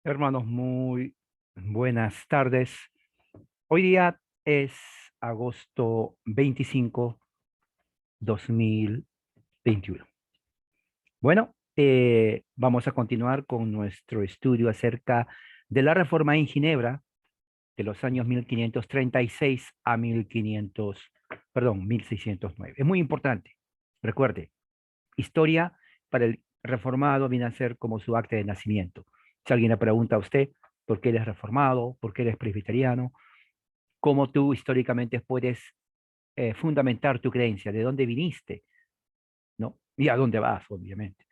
Hermanos, muy buenas tardes. Hoy día es agosto 25, 2021. Bueno, vamos a continuar con nuestro estudio acerca de la reforma en Ginebra de los años 1536 a 1609. Es muy importante. Recuerde, historia para el reformado viene a ser como su acta de nacimiento. Si alguien le pregunta a usted por qué eres reformado, por qué eres presbiteriano, cómo tú históricamente puedes fundamentar tu creencia, de dónde viniste, ¿no? Y a dónde vas, obviamente.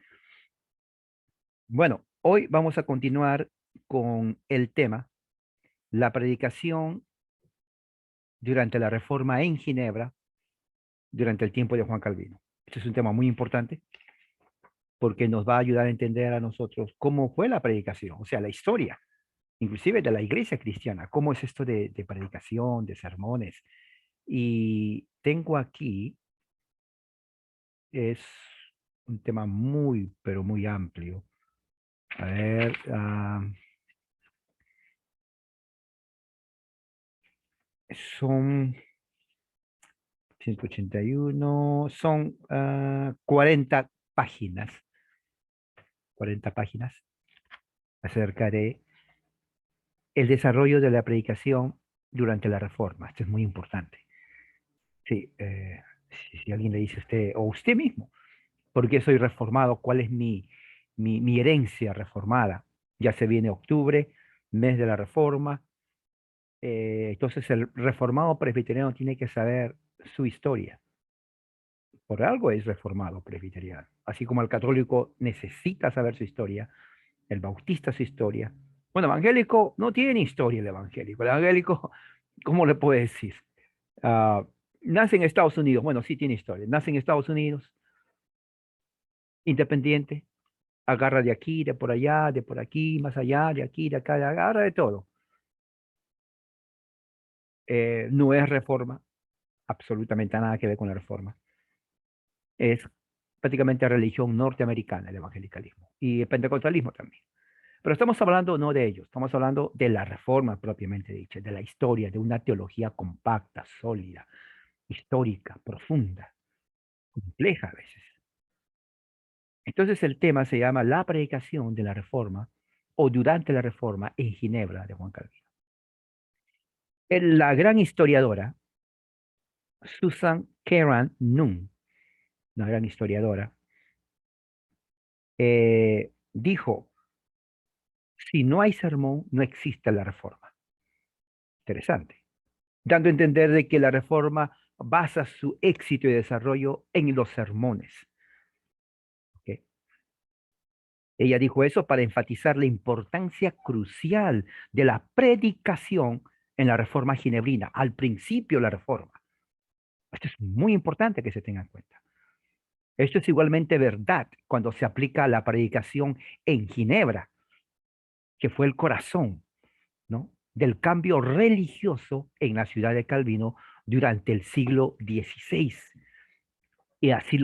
Bueno, hoy vamos a continuar con el tema, la predicación durante la reforma en Ginebra, durante el tiempo de Juan Calvino. Este es un tema muy importante porque nos va a ayudar a entender a nosotros cómo fue la predicación, o sea, la historia, inclusive de la iglesia cristiana, cómo es esto de predicación, de sermones. Y tengo aquí, es un tema muy, pero muy amplio. A ver, son 181, son 40 páginas, 40 páginas acerca de el desarrollo de la predicación durante la Reforma. Esto es muy importante. Sí, si alguien le dice a usted, o usted mismo, ¿por qué soy reformado? ¿Cuál es mi herencia reformada? Ya se viene octubre, mes de la Reforma. Entonces el reformado presbiteriano tiene que saber su historia. Por algo es reformado presbiteriano. Así como el católico necesita saber su historia, el bautista su historia. Bueno, evangélico no tiene historia el evangélico. El evangélico, ¿cómo le puede decir? Ah, nace en Estados Unidos. Bueno, sí tiene historia. Nace en Estados Unidos, independiente, agarra de aquí, de por allá, de por aquí, más allá, de aquí, de acá, agarra de todo. No es reforma, absolutamente nada que ver con la reforma. Es prácticamente religión norteamericana, el evangelicalismo, y el pentecostalismo también. Pero estamos hablando no de ellos, estamos hablando de la reforma propiamente dicha, de la historia, de una teología compacta, sólida, histórica, profunda, compleja a veces. Entonces el tema se llama la predicación de la reforma o durante la reforma en Ginebra de Juan Calvino. La gran historiadora Susan Keran Nunn, una gran historiadora, dijo, si no hay sermón, no existe la reforma. Interesante. Dando a entender de que la reforma basa su éxito y desarrollo en los sermones. ¿Ok? Ella dijo eso para enfatizar la importancia crucial de la predicación en la reforma ginebrina, al principio de la reforma. Esto es muy importante que se tenga en cuenta. Esto es igualmente verdad cuando se aplica a la predicación en Ginebra, que fue el corazón, ¿no?, del cambio religioso en la ciudad de Calvino durante el siglo XVI. Y así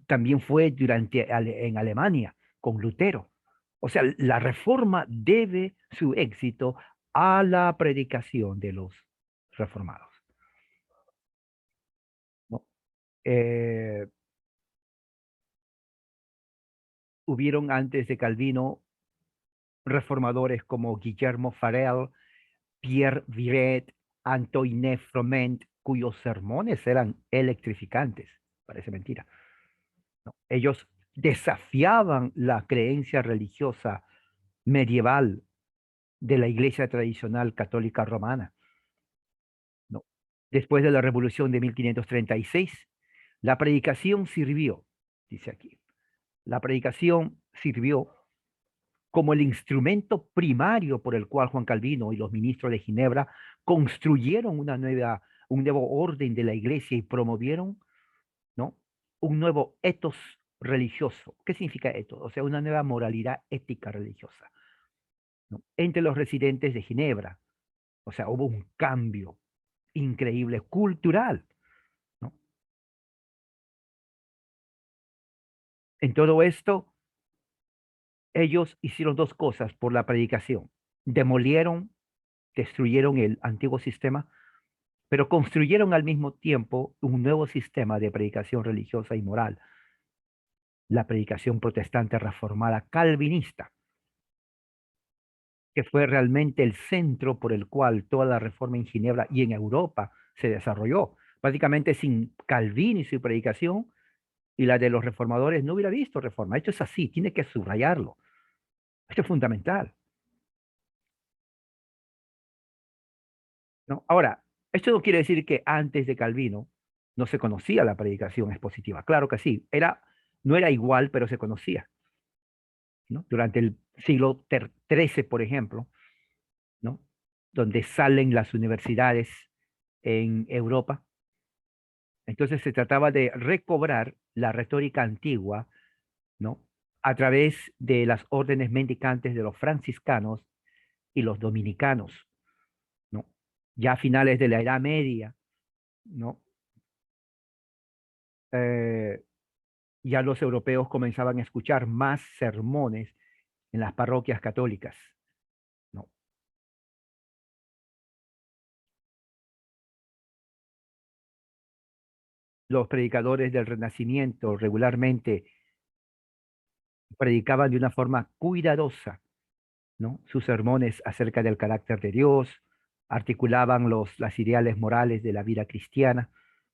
también fue en Alemania con Lutero. O sea, la reforma debe su éxito a la predicación de los reformados, ¿no? Eh, Hubieron antes de Calvino reformadores como Guillermo Farel, Pierre Viret, Antoine Froment, cuyos sermones eran electrificantes. Parece mentira, ¿no? Ellos desafiaban la creencia religiosa medieval de la iglesia tradicional católica romana, ¿no? Después de la Revolución de 1536, la predicación sirvió, dice aquí, la predicación sirvió como el instrumento primario por el cual Juan Calvino y los ministros de Ginebra construyeron un nuevo orden de la iglesia y promovieron, ¿no?, un nuevo etos religioso. ¿Qué significa etos? O sea, una nueva moralidad ética religiosa, ¿no?, entre los residentes de Ginebra. O sea, hubo un cambio increíble cultural, ¿no? En todo esto, Ellos hicieron dos cosas por la predicación. Demolieron, destruyeron el antiguo sistema, pero construyeron al mismo tiempo un nuevo sistema de predicación religiosa y moral, la predicación protestante reformada calvinista, que fue realmente el centro por el cual toda la reforma en Ginebra y en Europa se desarrolló. Prácticamente sin Calvino y su predicación y la de los reformadores no hubiera visto reforma. Esto es así, tiene que subrayarlo. Esto es fundamental, ¿no? Ahora, esto no quiere decir que antes de Calvino no se conocía la predicación expositiva. Claro que sí, no era igual, pero se conocía, ¿no? Durante el siglo XIII, por ejemplo, ¿no? Donde salen las universidades en Europa. Entonces se trataba de recobrar la retórica antigua, ¿no? A través de las órdenes mendicantes de los franciscanos y los dominicanos, ¿no? Ya a finales de la Edad Media, ¿no? Eh, ya los europeos comenzaban a escuchar más sermones en las parroquias católicas, ¿no? Los predicadores del Renacimiento regularmente predicaban de una forma cuidadosa, ¿no? Sus sermones acerca del carácter de Dios, articulaban las ideales morales de la vida cristiana,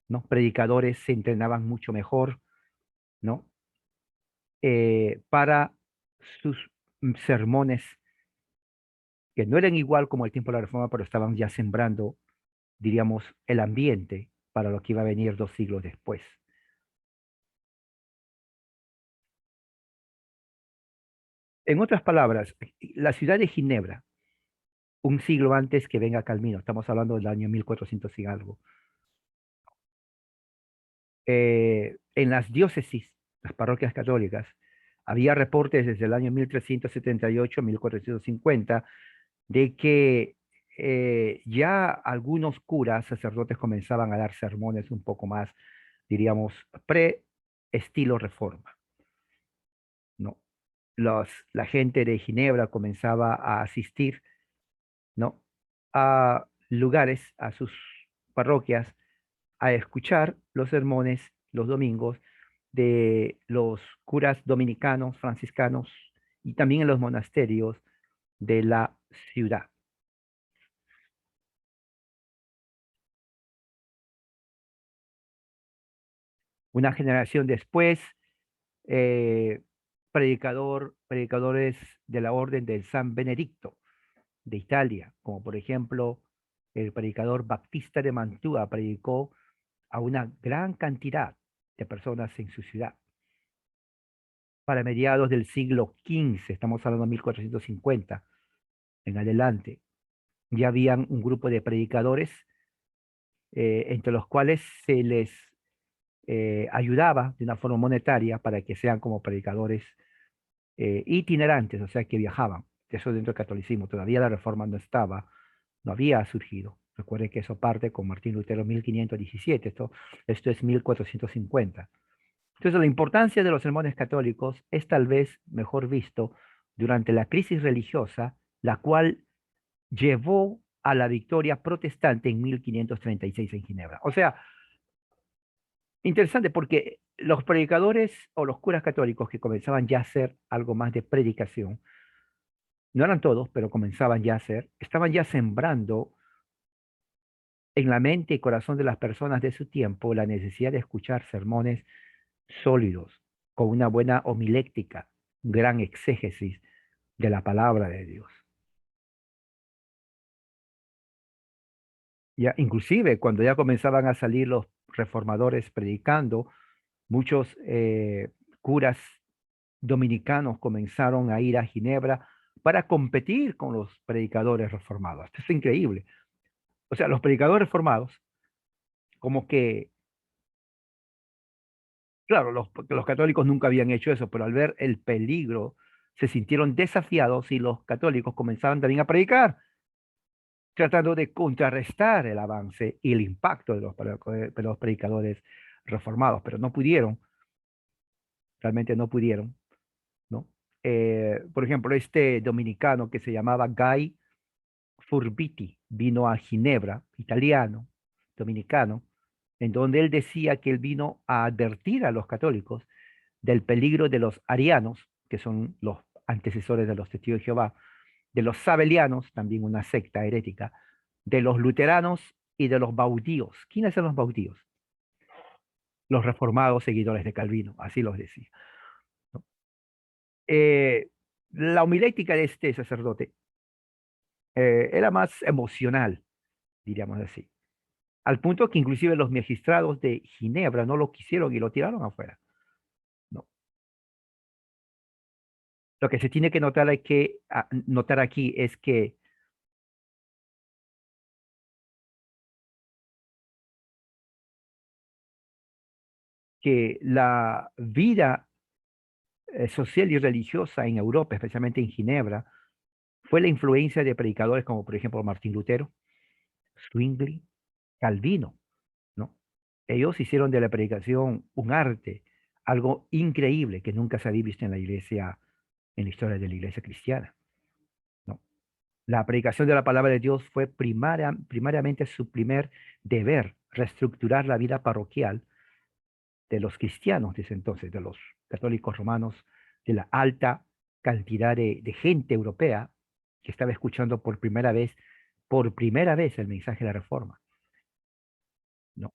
¿no? Predicadores se entrenaban mucho mejor, ¿no? Para sus sermones, que no eran igual como el tiempo de la Reforma, pero estaban ya sembrando, diríamos, el ambiente para lo que iba a venir 2 siglos después. En otras palabras, la ciudad de Ginebra, un siglo antes que venga Calvino, estamos hablando del año 1400 y algo, en las diócesis, las parroquias católicas, había reportes desde el año 1378, 1450, de que ya algunos curas, sacerdotes comenzaban a dar sermones un poco más, diríamos, pre-estilo reforma, ¿no? La gente de Ginebra comenzaba a asistir, ¿no? A lugares, a sus parroquias, a escuchar los sermones los domingos de los curas dominicanos, franciscanos y también en los monasterios de la ciudad. Una generación después, eh, predicadores de la orden del San Benedicto de Italia, como por ejemplo el predicador Baptista de Mantua predicó a una gran cantidad de personas en su ciudad. Para mediados del siglo XV, estamos hablando de 1450 en adelante, ya habían un grupo de predicadores entre los cuales se les ayudaba de una forma monetaria para que sean como predicadores itinerantes, o sea, que viajaban. Eso dentro del catolicismo. Todavía la reforma no estaba, no había surgido. Recuerden que eso parte con Martín Lutero en 1517, esto es 1450. Entonces, la importancia de los sermones católicos es tal vez mejor visto durante la crisis religiosa, la cual llevó a la victoria protestante en 1536 en Ginebra. O sea, interesante porque los predicadores o los curas católicos que comenzaban ya a hacer algo más de predicación, no eran todos, pero comenzaban ya a hacer, estaban ya sembrando en la mente y corazón de las personas de su tiempo la necesidad de escuchar sermones sólidos, con una buena homiléctica, gran exégesis de la palabra de Dios. Ya, inclusive cuando ya comenzaban a salir los reformadores predicando, muchos curas dominicanos comenzaron a ir a Ginebra para competir con los predicadores reformados. Esto es increíble. O sea, los predicadores reformados, como que, claro, los católicos nunca habían hecho eso, pero al ver el peligro, se sintieron desafiados y los católicos comenzaban también a predicar, tratando de contrarrestar el avance y el impacto de los predicadores reformados, pero no pudieron, realmente no pudieron, ¿no? Por ejemplo, este dominicano que se llamaba Guy Furbiti vino a Ginebra, italiano, dominicano, en donde él decía que él vino a advertir a los católicos del peligro de los arianos, que son los antecesores de los testigos de Jehová, de los sabelianos, también una secta herética, de los luteranos y de los bautíos. ¿Quiénes son los bautíos? Los reformados seguidores de Calvino, así los decía. ¿No? La homilética de este sacerdote era más emocional, diríamos así, al punto que inclusive los magistrados de Ginebra no lo quisieron y lo tiraron afuera. ¿No? Lo que se tiene que notar, notar aquí es que la vida social y religiosa en Europa, especialmente en Ginebra, fue la influencia de predicadores como por ejemplo Martín Lutero, Zwingli, Calvino, ¿no? Ellos hicieron de la predicación un arte, algo increíble que nunca se había visto en la iglesia, en la historia de la iglesia cristiana, ¿no? La predicación de la palabra de Dios fue primariamente su primer deber, reestructurar la vida parroquial de los cristianos desde entonces, de los católicos romanos, de la alta cantidad de gente europea que estaba escuchando por primera vez el mensaje de la Reforma, ¿no?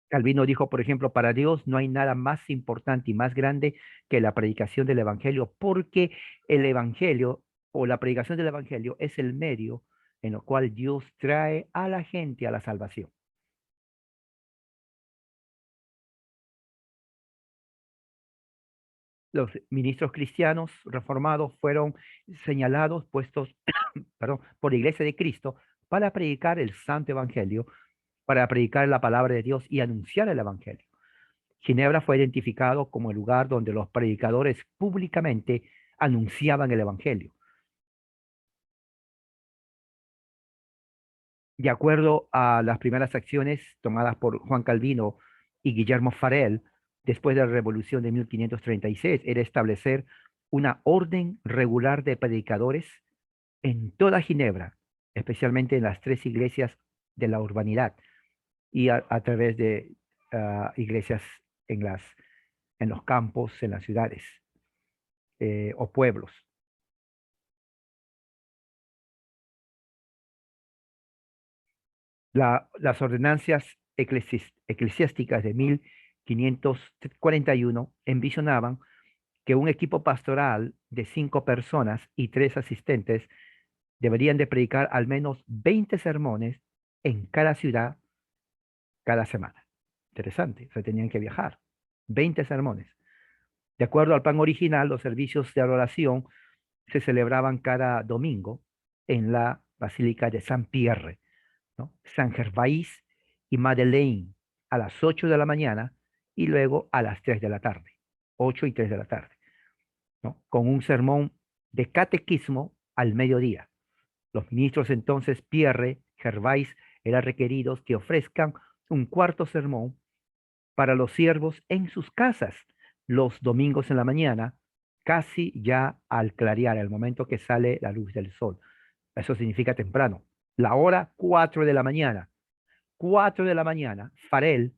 Calvino dijo, por ejemplo, para Dios no hay nada más importante y más grande que la predicación del Evangelio, porque el Evangelio o la predicación del Evangelio es el medio en el cual Dios trae a la gente a la salvación. Los ministros cristianos reformados fueron señalados, puestos, perdón, por la Iglesia de Cristo para predicar el Santo Evangelio, para predicar la palabra de Dios y anunciar el Evangelio. Ginebra fue identificado como el lugar donde los predicadores públicamente anunciaban el Evangelio. De acuerdo a las primeras acciones tomadas por Juan Calvino y Guillermo Farel, después de la Revolución de 1536, era establecer una orden regular de predicadores en toda Ginebra, especialmente en las tres iglesias de la urbanidad y a través de iglesias en en los campos, en las ciudades o pueblos. Las ordenanzas eclesiásticas de 1541 envisionaban que un equipo pastoral de 5 personas y 3 asistentes deberían de predicar al menos 20 sermones en cada ciudad cada semana. Interesante, o sea, tenían que viajar. 20 sermones. De acuerdo al plan original, los servicios de adoración se celebraban cada domingo en la Basílica de Saint-Pierre, ¿no? San Gervais y Madeleine a las 8 de la mañana y luego a las 3 de la tarde, 8 y 3 de la tarde, ¿no? Con un sermón de catequismo al mediodía. Los ministros entonces Pierre, Gervais, eran requeridos que ofrezcan un cuarto sermón para los siervos en sus casas los domingos en la mañana, casi ya al clarear, el momento que sale la luz del sol. Eso significa temprano. La hora 4 de la mañana. 4 de la mañana, Farel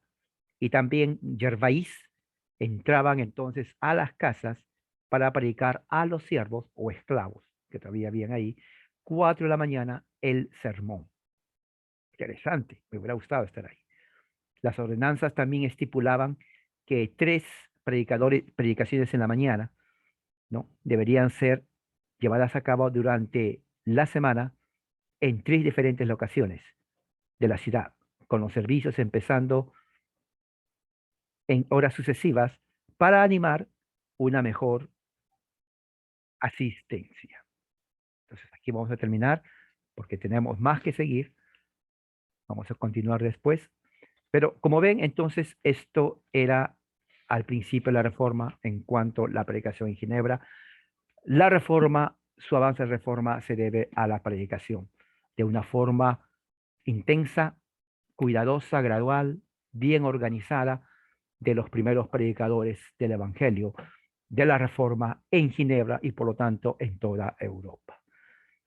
y también Gervais entraban entonces a las casas para predicar a los siervos o esclavos que todavía habían ahí. 4 de la mañana, el sermón. Interesante, me hubiera gustado estar ahí. Las ordenanzas también estipulaban que 3 predicaciones en la mañana, ¿no? Deberían ser llevadas a cabo durante la semana en 3 diferentes locaciones de la ciudad, con los servicios empezando en horas sucesivas para animar una mejor asistencia. Entonces, aquí vamos a terminar porque tenemos más que seguir. Vamos a continuar después. Pero como ven, entonces esto era al principio de la reforma en cuanto a la predicación en Ginebra. La reforma, su avance de reforma se debe a la predicación de una forma intensa, cuidadosa, gradual, bien organizada, de los primeros predicadores del Evangelio, de la Reforma en Ginebra y por lo tanto en toda Europa.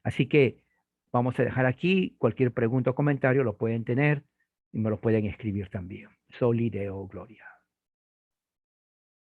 Así que vamos a dejar aquí. Cualquier pregunta o comentario lo pueden tener y me lo pueden escribir también. Soli Deo Gloria.